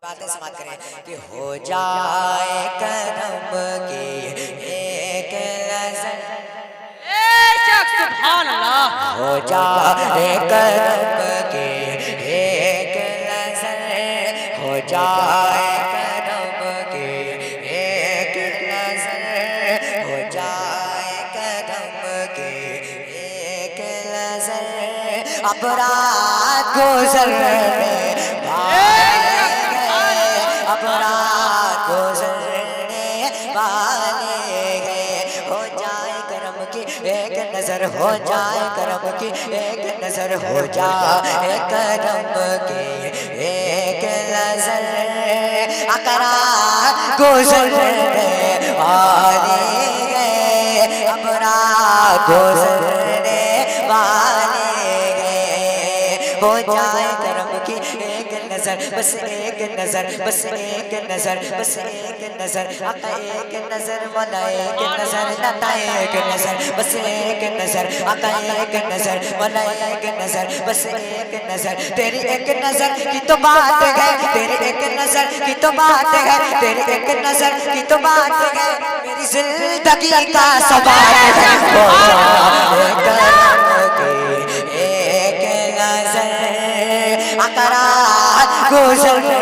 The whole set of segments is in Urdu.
باتیں سماعت کریں کہ ہو جائے کرم کی ایک نظر سبحان اللہ ہو جائے کرم کی ایک نظر ہو جائے کرم کی ایک نظر ہو جائے کرم کی ایک نظر اب رات گزرنے اب رات گزرنے والے ہیں ہو جائے کرم کی ایک نظر ہو جائے کرم کی ایک نظر ہو جائے کرم کی ایک نظر رات گزرنے والے ہیں اب رات گزرنے والے ہیں ہو جائے کرم کی ایک نظر بس ایک نظر بس ایک نظر بس ایک نظر آقا ایک نظر مولا ایک نظر داتا ایک نظر بس ایک نظر آقا ایک نظر مولا ایک نظر بس ایک نظر تیری ایک نظر کی تو بات ہے تیری ایک نظر کی تو بات ہے تیری ایک نظر کی تو بات ہے میری زندگی کا سوال ہے ہو جائے کرم کی ایک نظر آقا رات گزرنے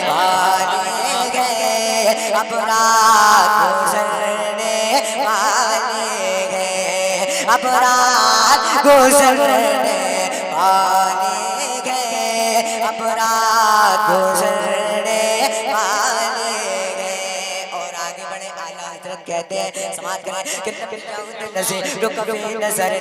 والے گئے اب رات گزرنے والے گئے اب رات گزرنے والے گئے اب رات گزرنے والے گئے اور آگے بڑھے اعلیٰ حضرت کہتے ہیں سماعت کریں کہ نبی جاؤد نظر رکفی نظر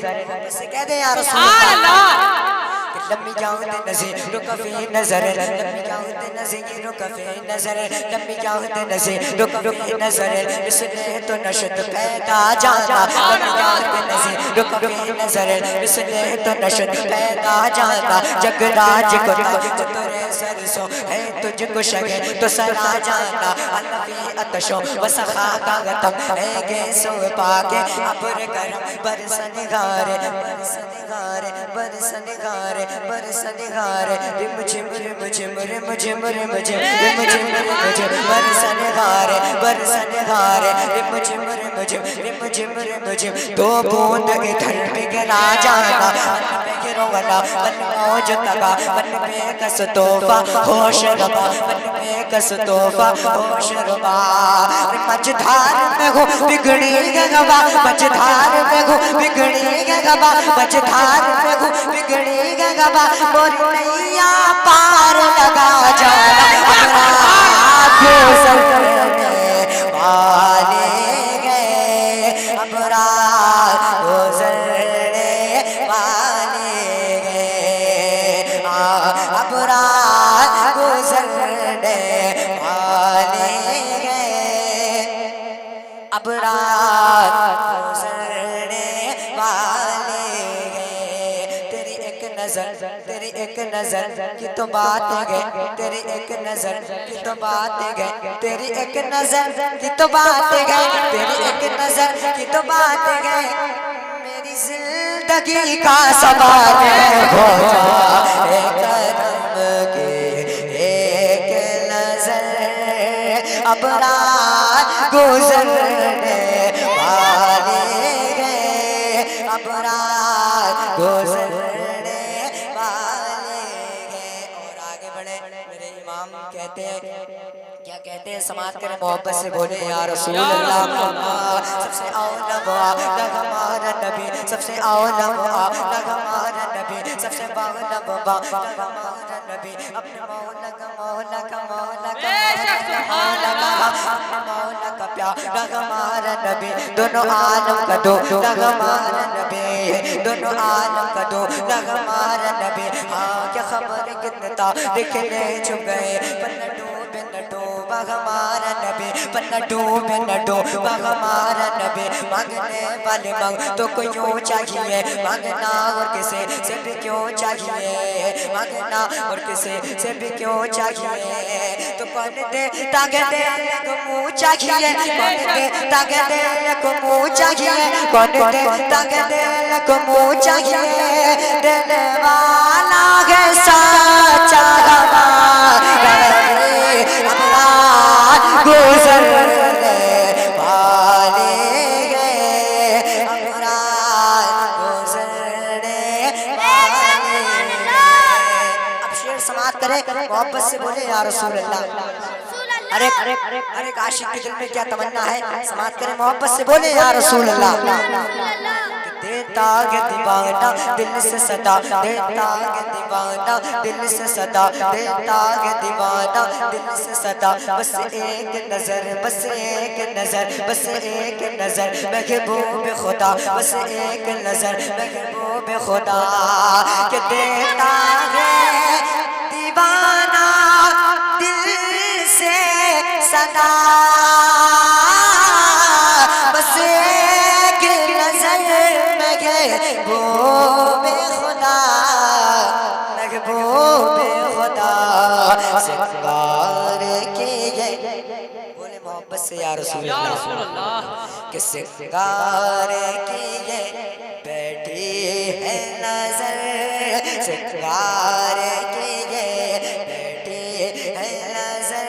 سے کہتے ہیں یا رسول اللہ لمبی جاؤد نظر رکفی نظر لمبی جاؤد نظر رکفی نظر لمبی جاؤد نظر رکفی نظر اس نے تو نشد پیدا جانا لمبی جاؤد نظر رکفی نظر اس نے تو نشد پیدا جانا جگ راج کو ترے سرسوں ہے تجھ کو شگے تو سرا جانا الفی اتشوں وسخا کا غتم ہے گیسو پاکے ابر کرم برسن گارے برسن گارے برسن گارے برسن گارے رم جھم رم جھم رم جھم رم جھم رم جھم رم جھم برسن گارے رم جھم رم جھم رم جھم رم جھم دو بوند ادھر بگڑا جانا من پہ گرو والا من موج تگا من پہ کس توفہ ہوش ربا من پہ کس توفہ ہوش ربا مجھدھار میں ہو بگڑی گگبا مجھدھار میں ہو بگڑی گگبا مجھدھار میں ہو بگڑی گگبا مورنیا پار لگا جانا اب رات گزرنے والے گئے اب رات گزرنے والے گئے اب رات گزرنے والے گئے اب رات گزرنے والے گئے تیری ایک نظر تیری ایک نظر کی تو بات ہے تیری ایک نظر کی تو بات ہے تیری ایک نظر کی تو بات ہے تیری ایک نظر کی تو بات ہے میری زندگی کا سوال ہے ہو جائے کرم کی ایک نظر اب رات گزرنے والے گئے اب رات گزرنے والے گئے اور آگے بڑھے میرے امام کہتے ہیں کیا کہتے ہیں سماعت کریں محبت سے بولے یا رسول اللہ سب سے اولا لگ ہمارا نبی سب سے اولا لگ ہمارا نبی سب سے باولا لگ ہمارا نبی اپنے مولا کا مولا کا مولا کا مولا کا مولا کا پیار لگ ہمارا نبی دونوں عالم کا دو لگ ہمارا نبی دونوں عالم کا دو لگ ہمارا نبی ہاں کیا خبر کتنا لکھنے چھپ گئے پلٹو پلٹو ہمارا نبی پلٹو پلٹو ہمارا نبی مانگنے والے مانگ تو کوئی یوں چاہیے مانگنا اور کسے سے بھی کیوں چاہیے مانگنا اور کسے سے بھی کیوں چاہیے تو کون دے تاکہ دے کو منہ چاہیے کون دے تاکہ دے کو منہ چاہیے کون دے تاکہ دے کو منہ چاہیے دینے والا ہے سچا ہمارا محبت سے بولے یا رسول اللہ. ہر ایک عاشق کے دل میں کیا تمنا ہے؟ سماعت کریں محبت سے بولے یا رسول اللہ. دیتا ہے دیوانہ دل سے صدا، دیتا ہے دیوانہ دل سے صدا، دیتا ہے دیوانہ دل سے صدا. بس ایک نظر، بس ایک نظر، بس ایک نظر محبوب خدا، بس ایک نظر محبوب خدا. کہ دیتا ہے دیوانہ دل سے صدا، بس ایک نظر محبوب خدا، محبوب خدا. سرکار کیے بولے محبت سے یا رسول اللہ. کہ سرکار کیے بیٹھی ہے نظر، سرکار کیے بیٹھی ہے نظر.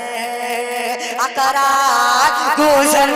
اقرار گزر